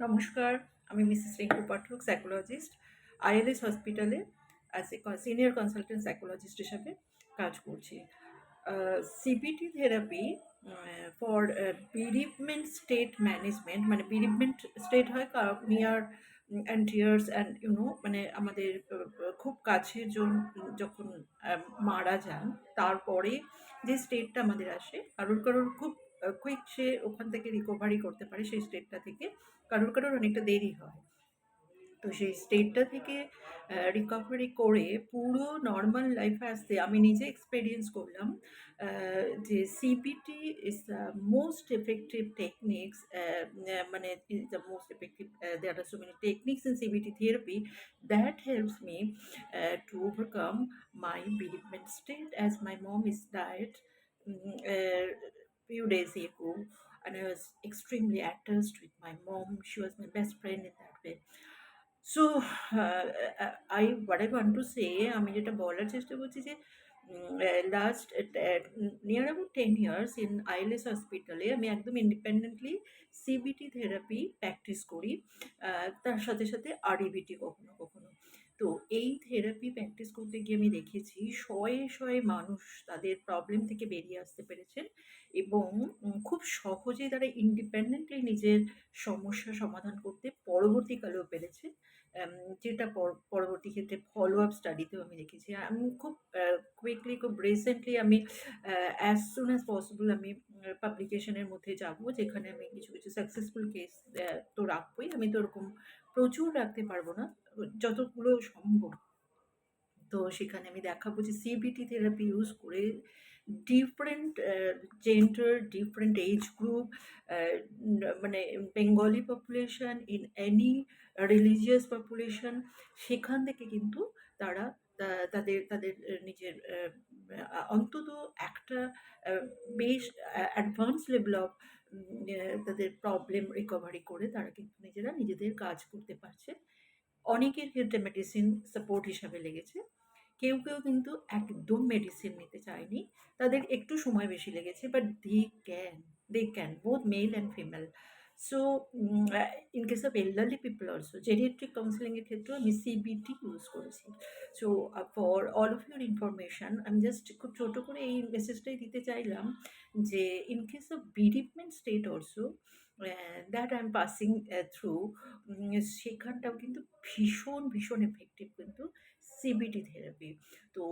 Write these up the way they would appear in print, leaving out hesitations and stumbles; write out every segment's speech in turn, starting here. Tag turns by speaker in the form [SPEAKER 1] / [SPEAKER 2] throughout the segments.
[SPEAKER 1] নমস্কার, আমি মিসেস রিঙ্কু পাঠক, psychologist. ILS হসপিটালে as a senior consultant psychologist হিসাবে কাজ করছি। CBT therapy for bereavement state management, মানে bereavement স্টেট হয় নিয়ার অ্যান্ড টিয়ার্স অ্যান্ড মানে আমাদের খুব কাছের জন যখন মারা যান, তারপরে যে স্টেটটা আমাদের আসে, কারোর খুব কুইক সে ওখান থেকে রিকভারি করতে পারে সেই স্টেটটা থেকে, কারোর অনেকটা দেরি হয়। তো সেই স্টেটটা থেকে রিকভারি করে পুরো নর্মাল লাইফে আসতে আমি নিজে এক্সপেরিয়েন্স করলাম যে CBT is the most effective techniques, মানে is the most effective, there are so many techniques in CBT therapy that helps me to overcome my bereavement state, as my mom is died few days ago, and I was extremely attached with my mom. She was my best friend in that way. So I what I want to say, আমি যেটা বলার চেষ্টা করছি যে last near about 10 years in ILS হসপিটালে আমি একদম independently CBT therapy practice করি, তার সাথে সাথে আরইবিটি কখনো কখনো। তো এই থেরাপি প্র্যাকটিস করতে গিয়ে আমি দেখেছি শয়ে শয়ে মানুষ তাদের প্রবলেম থেকে বেরিয়ে আসতে পেরেছেন, এবং খুব সহজেই তারা ইন্ডিপেন্ডেন্টলি নিজের সমস্যা সমাধান করতে পরবর্তীকালেও পেরেছে। যেটা পরবর্তী ক্ষেত্রে ফলো আপ স্টাডিতেও আমি দেখেছি। আমি খুব কুইকলি, খুব রিসেন্টলি আমি অ্যাজ সুন অ্যাজ পসিবল আমি পাবলিকেশনের মধ্যে যাব, যেখানে আমি কিছু কিছু সাকসেসফুল কেস তো রাখবোই। আমি তো ওরকম প্রচুর রাখতে পারবো না, যতগুলো সম্ভব। তো সেখানে আমি দেখাবো যে সিবিটি থেরাপি ইউজ করে different gender, different age group, মানে Bengali population, in any religious population, সেখান থেকে কিন্তু তারা তাদের তাদের নিজের অন্তত একটা বেশ অ্যাডভান্স লেভেল অফ তাদের প্রবলেম রিকভারি করে তারা কিন্তু নিজেরা নিজেদের কাজ করতে পারছে। অনেকের ক্ষেত্রে মেডিসিন সাপোর্ট হিসাবে লেগেছে। কেউ কিন্তু একদম মেডিসিন নিতে চায়নি। তাদের একটু সময় বেশি লেগেছে, but they can both male and female. So in case of elderly people also, geriatric counseling এর ক্ষেত্রেও আমি সিবিটি ইউজ করেছি। So for all of your information, আমি জাস্ট খুব ছোট করে এই মেসেজটাই দিতে চাইলাম যে in case of bereavement state also that I am passing through, সেখানটাও কিন্তু ভীষণ এফেক্টিভ কিন্তু সিবিটি থেরাপি। তো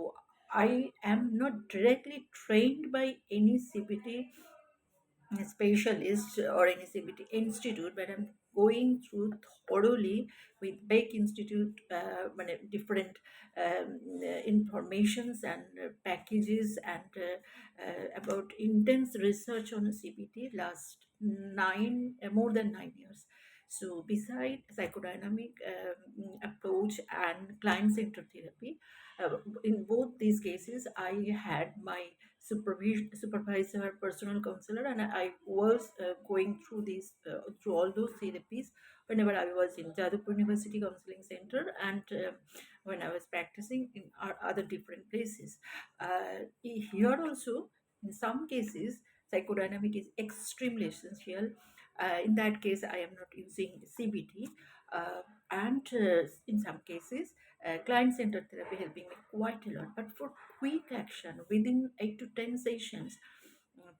[SPEAKER 1] I am not directly trained by any CBT specialist or any CBT institute, but I'm going through thoroughly with Beck Institute, মানে different informations and packages, and about intense research on CBT last more than 9 years. So beside psychodynamic approach and client-centered therapy, in both these cases I had my supervisor, personal counselor, and I was going through through all those therapies whenever I was in Jadavpur University Counseling Center, and when I was practicing in our other different places. Here also, in some cases, psychodynamic is extremely essential. In that case, I am not using CBT, and in some cases, client-centered therapy helping me quite a lot. But for quick action within 8 to 10 sessions,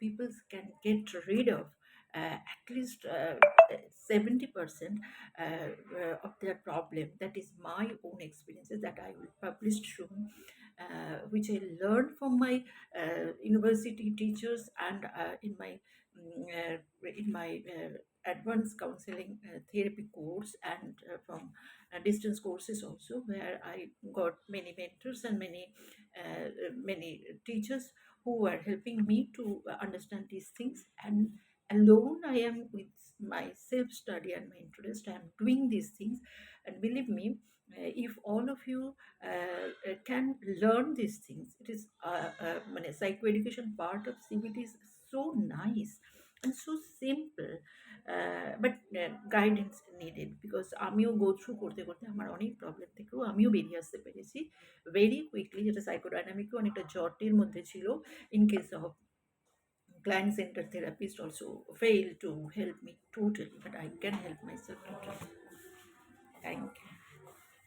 [SPEAKER 1] people can get rid of at least 70% of their problem. That is my own experiences that I will publish soon, which I learned from my university teachers, and in my advanced counseling therapy course, and from distance courses also, where I got many mentors and many teachers who are helping me to understand these things. And alone I am with my self study and my interest, I am doing these things. And believe me, if all of you can learn these things, it is psychoeducation part of CBT is so nice and so simple, but guidance needed, because আমিও go through করতে করতে আমার অনেক problem থেকেও আমিও বেরিয়ে আসতে পেরেছি ভেরি কুইকলি, যেটা সাইকোডাইনামিকও অনেকটা জটের মধ্যে ছিল in case of client center therapist also failed to help me totally, but I can help myself totally.